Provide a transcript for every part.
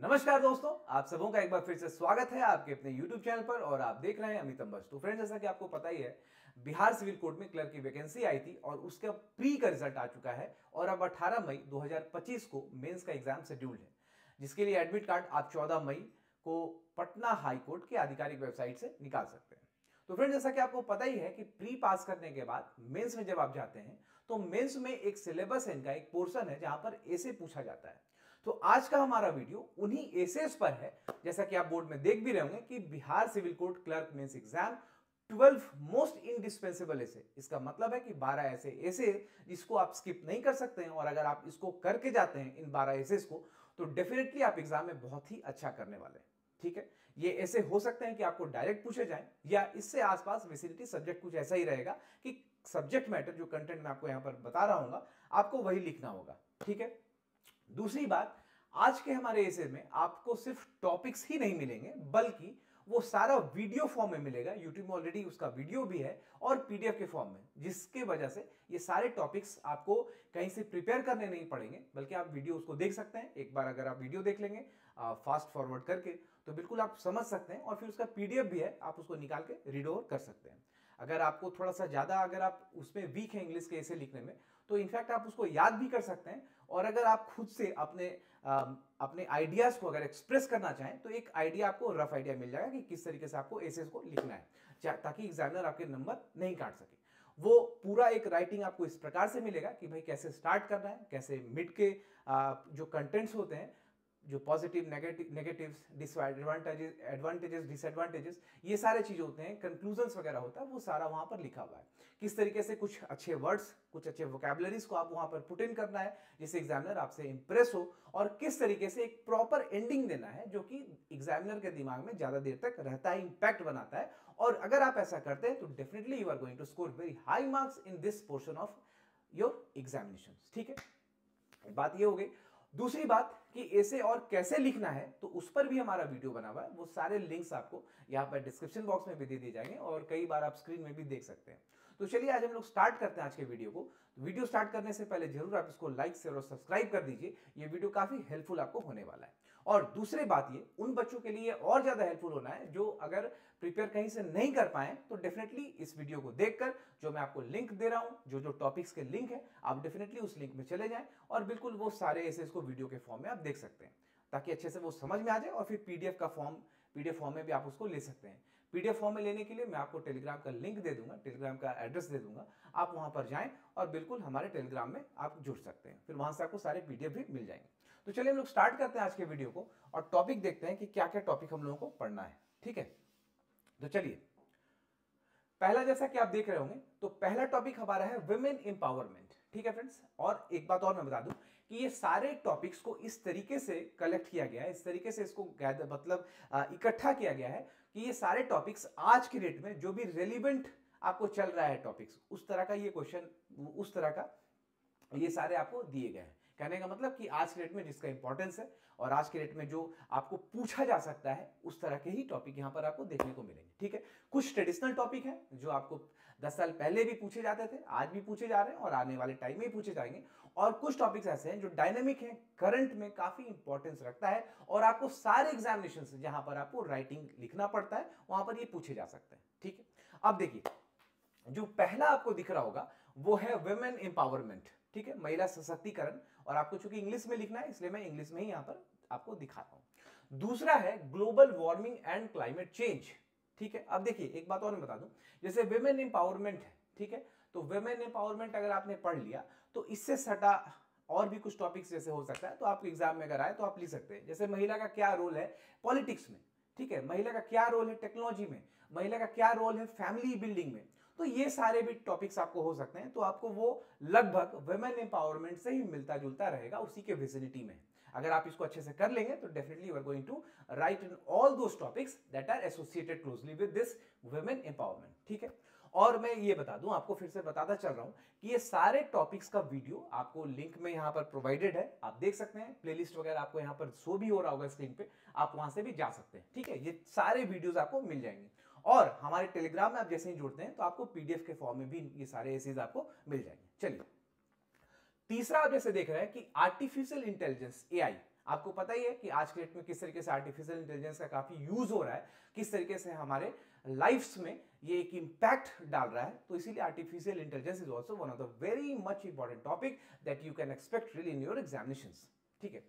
नमस्कार दोस्तों, आप सबों का एक बार फिर से स्वागत है आपके अपने YouTube चैनल पर और आप देख रहे हैं अमित अंबस। तो फ्रेंड्स, जैसा कि आपको पता ही है, बिहार सिविल कोर्ट में क्लर्क की वैकेंसी आई थी और उसका प्री का रिजल्ट आ चुका है और अब 18 मई 2025 को मेंस का एग्जाम शेड्यूल्ड है, जिसके लिए एडमिट कार्ड आप 14 मई को पटना हाई कोर्ट की आधिकारिक वेबसाइट से निकाल सकते हैं। तो फ्रेंड्स, जैसा कि आपको पता ही है कि प्री पास करने के बाद मेंस में जब आप जाते हैं तो मेंस में एक सिलेबस है, इनका एक पोर्शन है जहां पर ऐसे पूछा जाता है। तो आज का हमारा वीडियो उन्हीं एसेस पर है। जैसा कि आप बोर्ड में देख भी रहे होंगे कि Bihar civil court clerk mains exam 12 most indispensable essay, इसका मतलब है कि 12 ऐसे एसे जिसको आप स्किप नहीं कर सकते हैं और अगर आप इसको करके जाते हैं इन 12 एसेस को तो डेफिनेटली आप एग्जाम में बहुत ही अच्छा करने वाले हैं। ठीक है, ये ऐसे हो सकते हैं कि आपको डायरेक्ट पूछे जाएं या इससे आसपास विसिनिटी सब्जेक्ट कुछ ऐसा ही रहेगा कि सब्जेक्ट मैटर जो कंटेंट मैं आपको यहां पर बता रहा हूं आपको वही लिखना होगा। ठीक है, दूसरी बात, आज के हमारे एसे में आपको सिर्फ टॉपिक्स ही नहीं मिलेंगे बल्कि वो सारा वीडियो फॉर्म में मिलेगा। यूट्यूब में ऑलरेडी उसका वीडियो भी है और पीडीएफ के फॉर्म में, जिसके वजह से ये सारे टॉपिक्स आपको कहीं से प्रिपेयर करने नहीं पड़ेंगे बल्कि आप वीडियो उसको देख सकते हैं। एक बार अगर आप वीडियो देख लेंगे फास्ट फॉरवर्ड करके तो बिल्कुल आप समझ सकते हैं और फिर उसका पीडीएफ भी है, आप उसको निकाल के रीड ओवर कर सकते हैं। अगर आपको थोड़ा सा ज्यादा अगर आप उसमें वीक है इंग्लिश के ऐसे लिखने में तो इनफैक्ट आप उसको याद भी कर सकते हैं और अगर आप खुद से अपने आइडियाज को अगर एक्सप्रेस करना चाहें तो एक आइडिया आपको रफ आइडिया मिल जाएगा कि किस तरीके से आपको एसेस को लिखना है ताकि एग्जामिनर आपके नंबर नहीं काट सके। वो पूरा एक राइटिंग आपको इस प्रकार से मिलेगा कि भाई कैसे स्टार्ट करना है, कैसे मिड के जो कंटेंट्स होते हैं, जो positive negatives disadvantages advantages disadvantages ये सारे चीज होते हैं, कंक्लूजन्स वगैरह होता है, वो सारा वहां पर लिखा हुआ है। किस तरीके से कुछ अच्छे वर्ड्स, कुछ अच्छे वोकैबुलरीज को आप वहां पर पुट इन करना है जिससे एग्जामिनर आपसे इंप्रेस हो और किस तरीके से एक प्रॉपर एंडिंग देना है जो कि एग्जामिनर के दिमाग में ज्यादा देर तक रहता है, इंपैक्ट बनाता है। और अगर आप ऐसा करते हैं तो definitely you are going to score very high marks in this portion of your examination. ठीक है, बात ये हो गई। दूसरी बात कि ऐसे और कैसे लिखना है तो उस पर भी हमारा वीडियो बना हुआ है, वो सारे लिंक्स आपको यहाँ पर डिस्क्रिप्शन बॉक्स में भी दे दिए जाएंगे और कई बार आप स्क्रीन में भी देख सकते हैं। तो चलिए आज हम लोग स्टार्ट करते हैं आज के वीडियो को। तो वीडियो स्टार्ट करने से पहले जरूर आप इसको लाइक शेयर और सब्सक्राइब कर दीजिए, ये वीडियो काफी हेल्पफुल आपको होने वाला है। और दूसरी बात, ये उन बच्चों के लिए और ज्यादा हेल्पफुल होना है जो अगर प्रिपेयर कहीं से नहीं कर पाए तो डेफिनेटली इस वीडियो को देखकर जो मैं आपको लिंक दे रहा हूं, जो जो टॉपिक्स के लिंक है, आप डेफिनेटली उस लिंक में चले जाएं और बिल्कुल वो सारे ऐसे इसको वीडियो के फॉर्म में आप देख सकते हैं ताकि अच्छे से वो समझ में आ जाए और फिर पीडीएफ फॉर्म में भी आप उसको ले सकते हैं। पीडीएफ फॉर्म में लेने के लिए मैं आपको टेलीग्राम का लिंक दे दूंगा, टेलीग्राम का एड्रेस दे दूंगा, आप वहां पर जाएं और बिल्कुल हमारे टेलीग्राम में आप जुड़ सकते हैं, फिर वहां से आपको सारे पीडीएफ भी मिल जाएंगे। तो चलिए हम लोग स्टार्ट करते हैं आज के वीडियो को और टॉपिक देखते हैं कि क्या क्या टॉपिक हम लोगों को पढ़ना है। ठीक है, तो चलिए पहला, जैसा कि आप देख रहे होंगे तो पहला टॉपिक हमारा है वुमेन एम्पावरमेंट। ठीक है फ्रेंड्स, और एक बात और मैं बता दूं कि ये सारे टॉपिक्स को इस तरीके से कलेक्ट किया गया है, इस तरीके से इसको इकट्ठा किया गया है कि ये सारे टॉपिक्स आज की डेट में जो भी रेलिवेंट आपको चल रहा है टॉपिक्स, उस तरह का ये क्वेश्चन, उस तरह का ये सारे आपको दिए गए हैं। कहने का मतलब कि आज के डेट में जिसका इंपॉर्टेंस है और आज के डेट में जो आपको पूछा जा सकता है उस तरह के ही टॉपिक यहां पर आपको देखने को मिलेंगे। ठीक है, कुछ ट्रेडिशनल टॉपिक है जो आपको 10 साल पहले भी पूछे जाते थे, आज भी पूछे जा रहे हैं और आने वाले टाइम में पूछे जाएंगे, और कुछ टॉपिक्स ऐसे हैं जो डायनेमिक है, करंट में काफी इंपॉर्टेंस रखता है और आपको सारे एग्जामिनेशन से जहां पर आपको राइटिंग लिखना पड़ता है वहां पर ये पूछे जा सकते हैं। ठीक है, अब देखिए जो पहला आपको दिख रहा होगा वो है वुमेन एम्पावरमेंट। ठीक है, महिला सशक्तिकरण, और आपको चूंकि इंग्लिश में लिखना है इसलिए मैं इंग्लिश में ही यहां पर आपको दिखाता हूं। दूसरा है global warming and climate change. ठीक है, अब देखिए एक बात और मैं बता दूं, जैसे वुमेन एम्पावरमेंट है, ठीक है, तो वुमेन एम्पावरमेंट अगर आपने पढ़ लिया तो इससे सटा और भी कुछ टॉपिक्स जैसे हो सकता है तो आपके एग्जाम में अगर आए तो आप लिख सकते हैं। जैसे महिला का क्या रोल है पॉलिटिक्स में, ठीक है, महिला का क्या रोल है टेक्नोलॉजी में, महिला का क्या रोल है फैमिली बिल्डिंग में, तो ये सारे भी टॉपिक्स आपको हो सकते हैं। तो आपको वो लगभग वुमेन एम्पावरमेंट से ही मिलता जुलता रहेगा, उसी के विसिनिटी में। अगर आप इसको अच्छे से कर लेंगे तो definitely you are going to write in all those topics that are associated closely with this women empowerment. ठीक है, और मैं ये बता दूं, आपको फिर से बताता चल रहा हूं कि ये सारे टॉपिक्स का वीडियो आपको लिंक में यहां पर प्रोवाइडेड है, आप देख सकते हैं। प्लेलिस्ट वगैरह आपको यहां पर शो भी हो रहा होगा इस लिंक पे, आप वहां से भी जा सकते हैं। ठीक है, ये सारे वीडियोस आपको मिल जाएंगे और हमारे टेलीग्राम में आप जैसे ही जुड़ते हैं तो आपको पीडीएफ के फॉर्म में भी ये सारे एसेज आपको मिल जाएंगे। चलिए तीसरा आप जैसे देख रहे हैं कि आर्टिफिशियल इंटेलिजेंस एआई, आपको पता ही है कि आज के डेट में किस तरीके से आर्टिफिशियल इंटेलिजेंस का काफी यूज हो रहा है, किस तरीके से हमारे लाइफ्स में ये एक इंपैक्ट डाल रहा है। तो इसीलिए artificial intelligence is also one of the very much important topic that you can expect really in your examinations. ठीक है,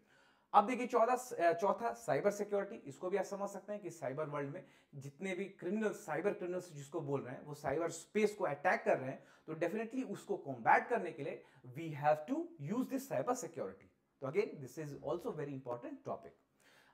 अब देखिए चौथा साइबर सिक्योरिटी। इसको भी आप समझ सकते हैं कि साइबर वर्ल्ड में जितने भी क्रिमिनल्स, साइबर क्रिमिनल्स जिसको बोल रहे हैं, वो साइबर स्पेस को अटैक कर रहे हैं, तो डेफिनेटली उसको कॉम्बैट करने के लिए we have to use this cyber security. तो again this is also very important topic.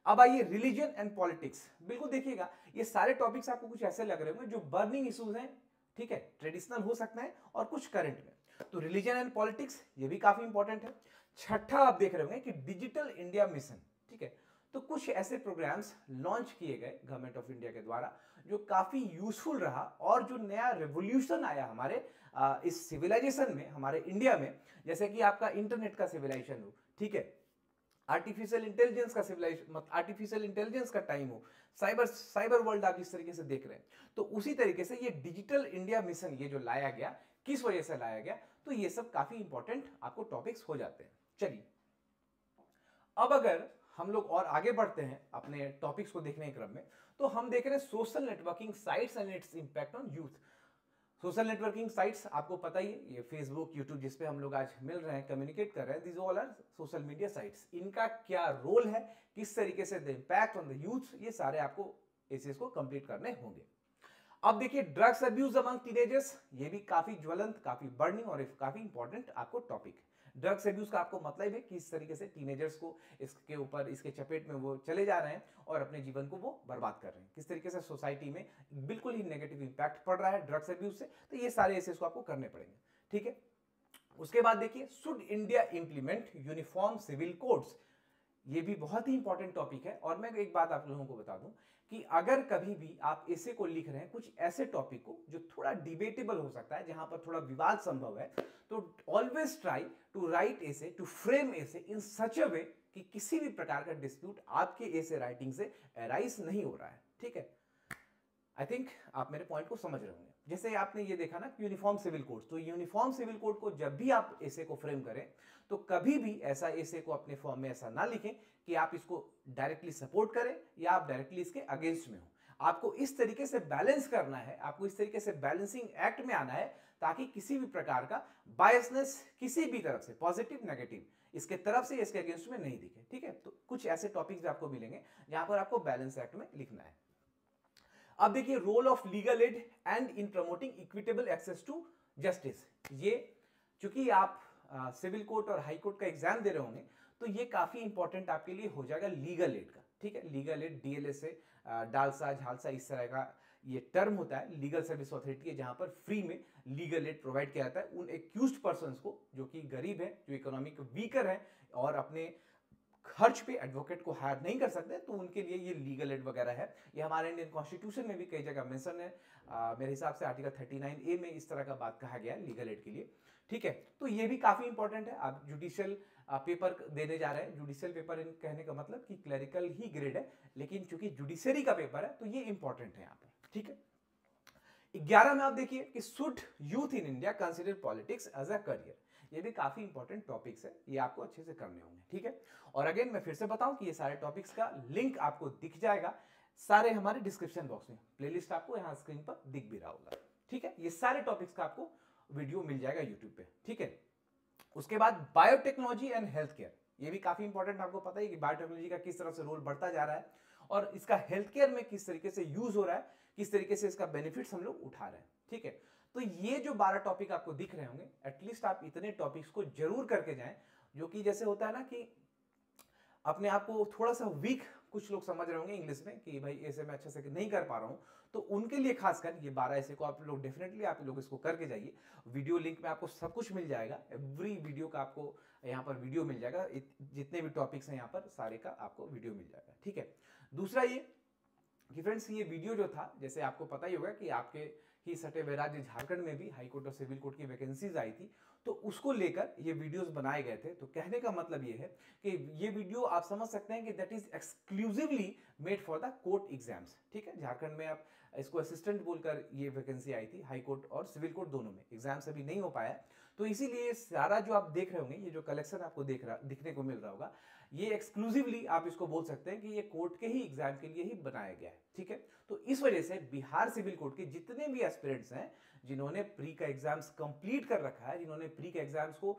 अब आइए रिलीजन एंड पॉलिटिक्स। बिल्कुल देखिएगा, ये सारे टॉपिक्स आपको कुछ ऐसे लग रहे होंगे जो बर्निंग इश्यूज हैं, ठीक है, ट्रेडिशनल हो सकते हैं और कुछ करंट में। तो रिलीजन एंड पॉलिटिक्स ये भी काफी इंपॉर्टेंट है। छठा आप देख रहे होंगे कि डिजिटल इंडिया मिशन, ठीक है, तो कुछ ऐसे प्रोग्राम्स लॉन्च किए गए गवर्नमेंट ऑफ इंडिया के द्वारा जो काफी यूजफुल रहा और जो नया रेवोल्यूशन आया हमारे इस सिविलाइजेशन में, हमारे इंडिया में, जैसे कि आपका इंटरनेट का सिविलाइजेशन हो, ठीक है, आर्टिफिशियल इंटेलिजेंस का सिविलाइजेशन, आर्टिफिशियल इंटेलिजेंस का टाइम हो, साइबर वर्ल्ड आप जिस तरीके से देख रहे हैं, तो उसी तरीके से ये डिजिटल इंडिया मिशन ये जो लाया गया, किस वजह से लाया गया, तो ये सब काफी इंपॉर्टेंट आपको टॉपिक्स हो जाते हैं। चलिए, अब अगर हम लोग और आगे बढ़ते हैं अपने टॉपिक्स को देखने के क्रम में, तो हम देख रहे हैं social networking sites and it's impact on youth. Social networking sites आपको पता ही है, ये फेसबुक, यूट्यूब, जिस पे हम लोग आज मिल रहे हैं, कम्युनिकेट कर रहे हैं, this all are social media sites. इनका क्या रोल है, किस तरीके से the impact on the youth, ये सारे आपको एसेस को कंप्लीट करने होंगे। अब देखिए ड्रग्स अब्यूज अमंग टीनेजर्स, ये भी काफी ज्वलंत, काफी बर्निंग और काफी इंपॉर्टेंट आपको टॉपिक है। ड्रग्स अब्यूज का आपको मतलब है कि इस तरीके से टीनेजर्स को इसके ऊपर, इसके चपेट में वो चले जा रहे हैं और अपने जीवन को वो बर्बाद कर रहे हैं, किस तरीके से सोसाइटी में बिल्कुल ही नेगेटिव इंपैक्ट पड़ रहा है ड्रग्स अब्यूज से। तो ये सारे एसेस को आपको करने पड़ेंगे, ठीक है। उसके बाद देखिए, should India implement uniform civil codes, ये भी बहुत ही इंपॉर्टेंट टॉपिक है। और मैं एक बात आप लोगों को बता दूं कि अगर कभी भी आप ऐसे को लिख रहे हैं, कुछ ऐसे टॉपिक को जो थोड़ा डिबेटेबल हो सकता है, जहां पर थोड़ा विवाद संभव है, तो ऑलवेज ट्राई टू राइट ऐसे, टू फ्रेम ऐसे इन सच अ वे कि किसी भी प्रकार का डिस्प्यूट आपके ऐसे राइटिंग से अराइज नहीं हो रहा है, ठीक है। आई थिंक आप मेरे पॉइंट को समझ रहे होंगे। जैसे आपने ये देखा ना यूनिफॉर्म सिविल कोड, तो यूनिफॉर्म सिविल कोड को जब भी आप ऐसे को फ्रेम करें, तो कभी भी ऐसा ऐसे को अपने फॉर्म में ऐसा ना लिखें कि आप इसको डायरेक्टली सपोर्ट करें या आप डायरेक्टली इसके अगेंस्ट में हो। आपको इस तरीके से बैलेंस करना है, आपको इस तरीके से बैलेंसिंग एक्ट में आना है, ताकि किसी भी प्रकार का बायसनेस किसी भी तरफ से, पॉजिटिव नेगेटिव, इसके तरफ से इसके अगेंस्ट में नहीं दिखे, ठीक है। तो कुछ ऐसे टॉपिक्स भी आपको मिलेंगे जहां पर आपको बैलेंस एक्ट में लिखना है। अब देखिए, role of legal aid and in promoting equitable access to justice. ये चूंकि आप सिविल कोर्ट और हाई कोर्ट का एग्जाम दे रहे होंगे, तो ये काफी इंपॉर्टेंट आपके लिए हो जाएगा लीगल एड का, ठीक है। Legal aid DLSA, DALSA, Jhalsa, इस तरह का ये टर्म होता है, लीगल सर्विस अथॉरिटी है, जहां पर फ्री में लीगल एड प्रोवाइड किया जाता है उन एक्यूज्ड पर्संस को जो कि गरीब है, जो इकोनॉमिक वीकर है और अपने खर्च पे एडवोकेट को हायर नहीं कर सकते, तो उनके लिए ये लीगल एड वगैरह है। ये हमारे इंडियन कॉन्स्टिट्यूशन में भी कई जगह मेंशन है, मेरे हिसाब से आर्टिकल 39A में इस तरह का बात कहा गया है लीगल एड के लिए, ठीक है। तो ये भी काफी इंपॉर्टेंट है। आप जुडिशियल पेपर देने जा रहे हैं, जुडिशियल पेपर इन कहने का मतलब कि क्लरिकल ही ग्रेड है, लेकिन चूंकि जुडिशरी का पेपर है तो ये इंपॉर्टेंट है यहाँ पर, ठीक है। 11 में आप देखिए कि should youth in India consider politics as a career, ये भी काफी इंपॉर्टेंट टॉपिक्स है, ये आपको अच्छे से करने होंगे, ठीक है। और अगेन मैं फिर से बताऊं कि ये सारे टॉपिक्स का लिंक आपको दिख जाएगा सारे हमारे डिस्क्रिप्शन बॉक्स में, प्लेलिस्ट आपको यहां स्क्रीन पर दिख भी रहा होगा, ठीक है। ये सारे टॉपिक्स का आपको वीडियो मिल जाएगा यूट्यूब पे, ठीक है। उसके बाद बायोटेक्नोलॉजी एंड हेल्थ केयर, ये भी काफी इंपॉर्टेंट, आपको पता है कि बायोटेक्नोलॉजी का किस तरह से रोल बढ़ता जा रहा है और इसका हेल्थ केयर में किस तरीके से यूज हो रहा है, किस तरीके से इसका बेनिफिट्स हम लोग उठा रहे हैं, ठीक है। तो ये जो 12 टॉपिक आपको दिख रहे होंगे, एटलीस्ट आप इतने टॉपिक्स को जरूर करके जाएं, जो कि जैसे होता है ना कि अपने आप को थोड़ा सा वीक कुछ लोग समझ रहे होंगे इंग्लिश में कि भाई ऐसे मैं अच्छे से नहीं कर पा रहा हूं, तो उनके लिए खासकर ये 12 ऐसे को आप लोग डेफिनेटली आप लोग इसको करके जाइए। वीडियो लिंक में आपको सब कुछ मिल जाएगा, एवरी वीडियो का आपको यहाँ पर वीडियो मिल जाएगा, जितने भी टॉपिक्स हैं यहाँ पर सारे का आपको वीडियो मिल जाएगा, ठीक है। दूसरा ये कि फ्रेंड्स, ये वीडियो जो था, जैसे आपको पता ही होगा कि आपके ही सटे हुए राज्य झारखंड में भी हाई कोर्ट और सिविल कोर्ट की वैकेंसीज आई थी, तो उसको लेकर ये वीडियोस बनाए गए थे। तो कहने का मतलब ये है कि ये वीडियो आप समझ सकते हैं कि that is exclusively made for the court exams, ठीक है। झारखंड में आप इसको असिस्टेंट बोलकर ये वैकेंसी आई थी, हाई कोर्ट और सिविल कोर्ट दोनों में एग्जाम्स अभी नहीं हो पाया, तो इसीलिए सारा जो आप देख रहे होंगे, ये जो कलेक्शन आपको दिखने को मिल रहा होगा, ये एक्सक्लूसिवली आप इसको बोल सकते हैं कि ये कोर्ट के ही एग्जाम के लिए ही बनाया गया है, ठीक है। तो इस वजह से बिहार सिविल कोर्ट के जितने भी एस्पिरेंट्स हैं, जिन्होंने प्री का एग्जाम्स कंप्लीट कर रखा है, जिन्होंने प्री का एग्जाम्स को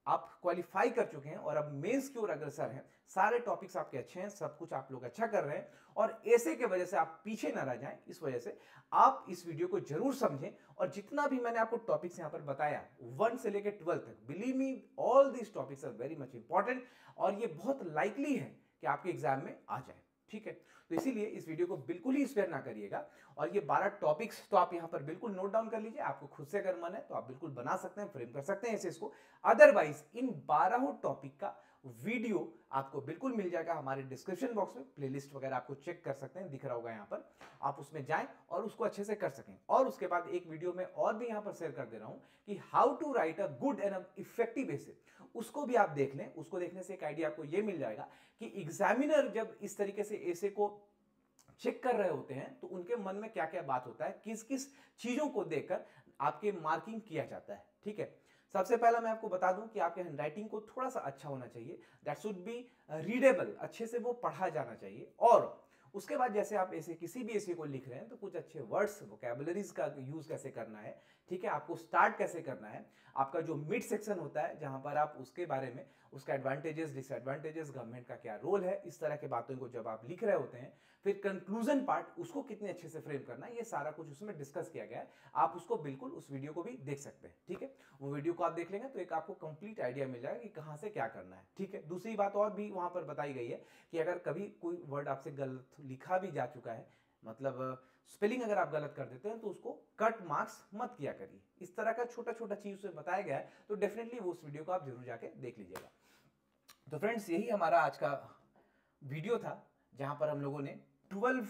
आप क्वालिफाई कर चुके हैं और अब मेंस की ओर अग्रसर हैं, सारे टॉपिक्स आपके अच्छे हैं, सब कुछ आप लोग अच्छा कर रहे हैं और ऐसे के वजह से आप पीछे ना रह जाएं, इस वजह से आप इस वीडियो को जरूर समझें और जितना भी मैंने आपको टॉपिक्स यहां पर बताया 1 से लेकर 12 तक, believe me all these topics are very much important और ये बहुत लाइकली है कि आपके एग्जाम में आ जाए, ठीक है। तो इसीलिए इस वीडियो को बिल्कुल ही स्पेयर ना करिएगा और ये 12 टॉपिक्स तो आप यहां पर बिल्कुल नोट डाउन कर लीजिए। आपको खुद से अगर मन है तो आप बिल्कुल बना सकते हैं, फ्रेम कर सकते हैं ऐसे इसको। अदरवाइज इन 12 टॉपिक का वीडियो आपको बिल्कुल मिल जाएगा हमारे डिस्क्रिप्शन बॉक्स में, प्लेलिस्ट वगैरह आपको चेक कर सकते हैं, दिख रहा होगा यहाँ पर, आप उसमें जाएं और उसको अच्छे से कर सकें। और उसके बाद एक वीडियो में और भी यहाँ पर शेयर कर दे रहा हूं कि how to write a good and effective essay, उसको भी आप देख लें। उसको देखने से एक आइडिया आपको ये मिल जाएगा कि एग्जामिनर जब इस तरीके से एसे को चेक कर रहे होते हैं तो उनके मन में क्या क्या बात होता है, किस किस चीजों को देखकर आपके मार्किंग किया जाता है, ठीक है। सबसे पहला मैं आपको बता दूं कि आपके हैंडराइटिंग को थोड़ा सा अच्छा होना चाहिए, दैट शुड बी रीडेबल, अच्छे से वो पढ़ा जाना चाहिए। और उसके बाद जैसे आप ऐसे किसी भी ऐसे को लिख रहे हैं तो कुछ अच्छे वर्ड्स, वोकैबुलरीज का यूज कैसे करना है, ठीक है, आपको स्टार्ट कैसे करना है, आपका जो मिड सेक्शन होता है जहां पर आप उसके बारे में, उसका एडवांटेजेस, डिसएडवांटेजेस, गवर्नमेंट का क्या रोल है, इस तरह के बातों को जब आप लिख रहे होते हैं, फिर कंक्लूजन पार्ट उसको कितने अच्छे से फ्रेम करना है, ये सारा कुछ उसमें डिस्कस किया गया है। आप उसको बिल्कुल उस वीडियो को भी देख सकते हैं, ठीक है। वो वीडियो को आप देख लेंगे तो एक आपको कंप्लीट आइडिया मिल जाएगा कि कहां से क्या करना है, ठीक है। दूसरी बात और भी वहां पर बताई गई है कि अगर कभी कोई वर्ड आपसे गलत लिखा भी जा चुका है, मतलब स्पेलिंग अगर आप गलत कर देते हैं तो उसको कट मार्क्स मत किया करिए। इस तरह का छोटा छोटा चीज उसमें बताया गया है, तो डेफिनेटली वो उस वीडियो को आप जरूर जाके देख लीजिएगा। तो फ्रेंड्स, यही हमारा आज का वीडियो था जहां पर हम लोगों ने 12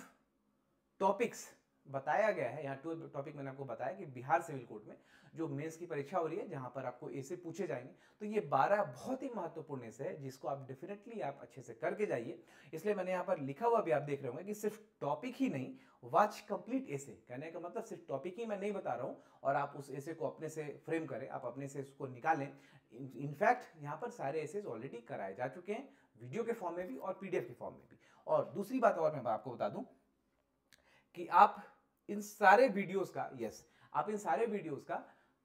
टॉपिक्स बताया गया है। यहाँ 12 टॉपिक मैंने आपको बताया कि बिहार सिविल कोर्ट में जो मेंस की परीक्षा हो रही है, जहां पर आपको ऐसे पूछे जाएंगे, तो ये 12 बहुत ही महत्वपूर्ण ऐसे है जिसको आप डेफिनेटली आप अच्छे से करके जाइए। इसलिए मैंने यहाँ पर लिखा हुआ भी आप देख रहे होंगे कि सिर्फ टॉपिक ही नहीं, वॉच कंप्लीट ऐसे, कहने का मतलब सिर्फ टॉपिक ही मैं नहीं बता रहा हूँ और आप उस ऐसे को अपने से फ्रेम करें, आप अपने से उसको निकालें। इनफैक्ट यहाँ पर सारे ऐसे ऑलरेडी कराए जा चुके हैं, वीडियो के फॉर्म में भी और पीडीएफ के फॉर्म में भी। और दूसरी बात और मैं आपको बता दूं कि आप इन सारे वीडियोस का, आप इन सारे वीडियोस का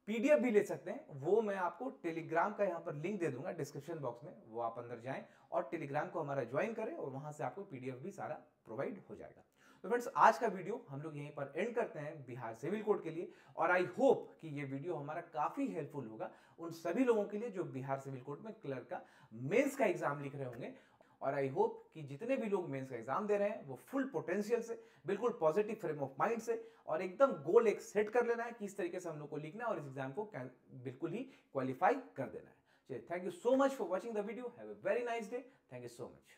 पीडीएफ भी ले सकते हैं। वो मैं आपको टेलीग्राम का यहाँ पर लिंक दे दूंगा डिस्क्रिप्शन बॉक्स में, वो आप अंदर जाएं और टेलीग्राम को हमारा ज्वाइन करें और वहां से आपको पीडीएफ भी सारा प्रोवाइड हो जाएगा। तो फ्रेंड्स, आज का वीडियो हम लोग यहीं पर एंड करते हैं बिहार सिविल कोड के लिए और आई होप कि ये वीडियो हमारा काफी हेल्पफुल होगा उन सभी लोगों के लिए जो बिहार सिविल कोड में क्लर्क का मेंस का एग्जाम लिख रहे होंगे। और आई होप कि जितने भी लोग मेंस का एग्जाम दे रहे हैं वो फुल पोटेंशियल से, बिल्कुल पॉजिटिव फ्रेम ऑफ माइंड से और एकदम गोल एक सेट कर लेना है कि इस तरीके से हम लोग को लिखना है और इस एग्जाम को बिल्कुल ही क्वालिफाई कर देना है। चलिए, thank you so much for watching the video, have a very nice day, thank you so much.